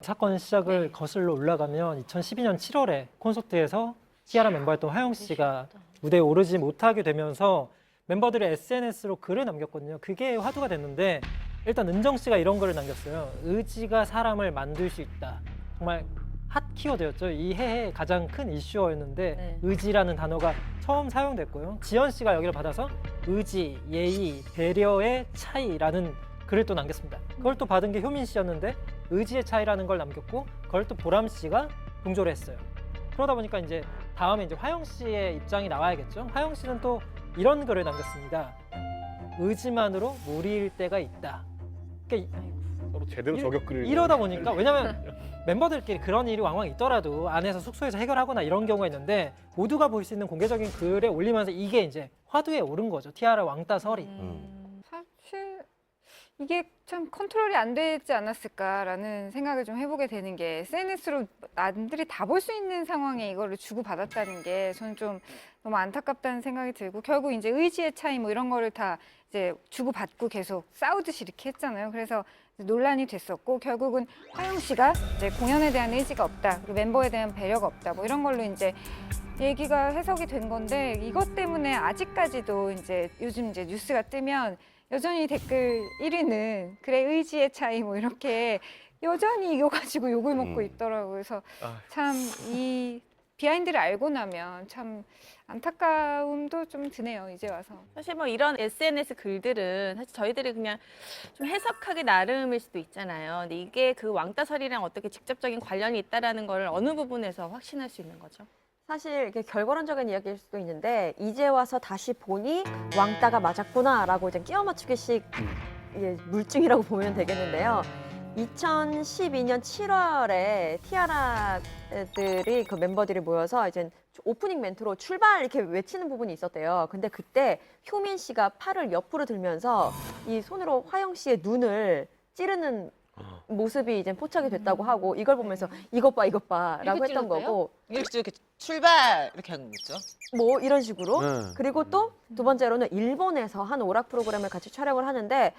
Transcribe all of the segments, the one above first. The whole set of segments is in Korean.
사건 시작을 거슬러 올라가면 2012년 7월에 콘서트에서 티아라 멤버였던 화영 씨가 무대에 오르지 못하게 되면서 멤버들이 SNS로 글을 남겼거든요. 그게 화두가 됐는데 일단 은정 씨가 이런 글을 남겼어요. 의지가 사람을 만들 수 있다. 정말 핫 키워드였죠. 이 해의 가장 큰 이슈어였는데 네. 의지라는 단어가 처음 사용됐고요. 지연 씨가 여기를 받아서 의지, 예의, 배려의 차이라는 글을 또 남겼습니다. 그걸 또 받은 게 효민 씨였는데 의지의 차이라는 걸 남겼고 그걸 또 보람 씨가 동조를 했어요. 그러다 보니까 이제 다음에 이제 화영 씨의 입장이 나와야겠죠. 화영 씨는 또 이런 글을 남겼습니다. 의지만으로 무리일 때가 있다. 그러니까 서로 제대로 저격글을 이러다 보니까 왜냐면 멤버들끼리 그런 일이 왕왕 있더라도 안에서 숙소에서 해결하거나 이런 경우가 있는데 모두가 볼 수 있는 공개적인 글에 올리면서 이게 이제 화두에 오른 거죠. 티아라 왕따 설이. 사실 이게 참 컨트롤이 안 되지 않았을까라는 생각을 좀 해보게 되는 게 SNS로 남들이 다 볼 수 있는 상황에 이거를 주고받았다는 게 저는 좀 너무 안타깝다는 생각이 들고 결국 이제 의지의 차이 뭐 이런 거를 다 이제 주고받고 계속 싸우듯이 이렇게 했잖아요. 그래서 논란이 됐었고 결국은 화영 씨가 이제 공연에 대한 의지가 없다, 그리고 멤버에 대한 배려가 없다, 뭐 이런 걸로 이제 얘기가 해석이 된 건데 이것 때문에 아직까지도 이제 요즘 이제 뉴스가 뜨면 여전히 댓글 1위는 그래 의지의 차이 뭐 이렇게 여전히 이거 가지고 욕을 먹고 있더라고요. 그래서 참 이 비하인드를 알고 나면 참 안타까움도 좀 드네요. 이제 와서. 사실 뭐 이런 SNS 글들은 사실 저희들이 그냥 좀 해석하기 나름일 수도 있잖아요. 근데 이게 그 왕따설이랑 어떻게 직접적인 관련이 있다라는 걸 어느 부분에서 확신할 수 있는 거죠? 사실 이게 결과론적인 이야기일 수도 있는데 이제 와서 다시 보니 왕따가 맞았구나라고 이제 끼워 맞추기식 물증이라고 보면 되겠는데요. 2012년 7월에 티아라들이 그 멤버들이 모여서 이제 오프닝 멘트로 출발 이렇게 외치는 부분이 있었대요. 근데 그때 효민 씨가 팔을 옆으로 들면서 이 손으로 화영 씨의 눈을 찌르는 모습이 이제 포착이 됐다고 하고 이걸 보면서 이것 봐라고 했던 거고 이렇게 출발 이렇게 한 거죠. 뭐 이런 식으로 네. 그리고 또 두 번째로는 일본에서 한 오락 프로그램을 같이 촬영을 하는데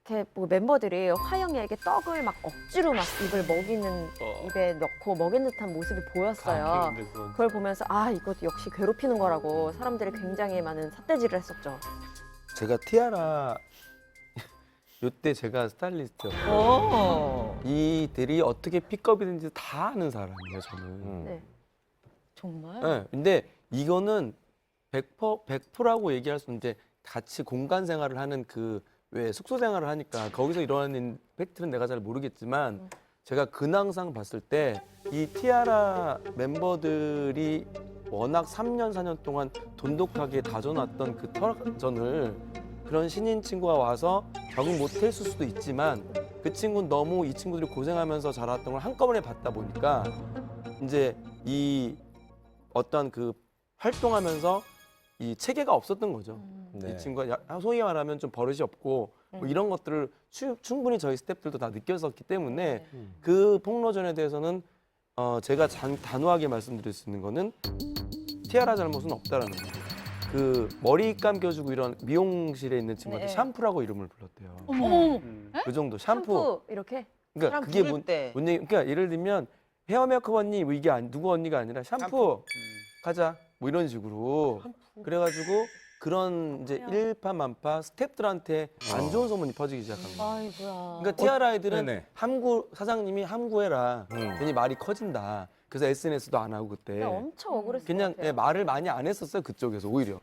이렇게 뭐 멤버들이 화영이에게 떡을 막 억지로 막 입을 먹이는 입에 넣고 먹이는 듯한 모습이 보였어요. 그걸 보면서 아 이거 역시 괴롭히는 거라고 사람들이 굉장히 많은 삿대질을 했었죠. 제가 티아라 요때 제가 스타일리스트였고 오. 이들이 어떻게 픽업이 되는지 다 아는 사람이에요 저는. 네. 정말? 네, 근데 이거는 100%라고 얘기할 수 있는데 같이 공간 생활을 하는 그 왜 숙소 생활을 하니까 거기서 일어나는 팩트는 내가 잘 모르겠지만 제가 근황상 봤을 때 이 티아라 멤버들이 워낙 3년 4년 동안 돈독하게 다져놨던 그 터전을 그런 신인 친구가 와서 적응 못했을 수도 있지만 그 친구는 너무 이 친구들이 고생하면서 자랐던 걸 한꺼번에 봤다 보니까 이제 이 어떤 그 활동하면서 이 체계가 없었던 거죠. 네. 이 친구가 소위 말하면 좀 버릇이 없고 뭐 이런 것들을 충분히 저희 스태프들도 다 느꼈었기 때문에 그 폭로전에 대해서는 제가 단호하게 말씀드릴 수 있는 거는 티아라 잘못은 없다라는 거예요. 그 머리 감겨주고 이런 미용실에 있는 친구한테 네. 샴푸라고 이름을 불렀대요. 어머. 그 정도 샴푸. 이렇게 그러니까 사람 그게 부를 때. 뭔 얘기? 그러니까 예를 들면 헤어 메이크업 언니 뭐 이게 누구 언니가 아니라 샴푸 가자 뭐 이런 식으로 그래가지고 그런 이제 일파만파 스태프들한테 안 좋은 소문이 퍼지기 시작한 거예요. 아이고야. 그러니까 티아라 애들은 네네. 함구 사장님이 함구해라. 괜히 말이 커진다. 그래서 SNS도 안 하고 그때 엄청 억울했어요. 그냥 말을 많이 안 했었어요 그쪽에서 오히려.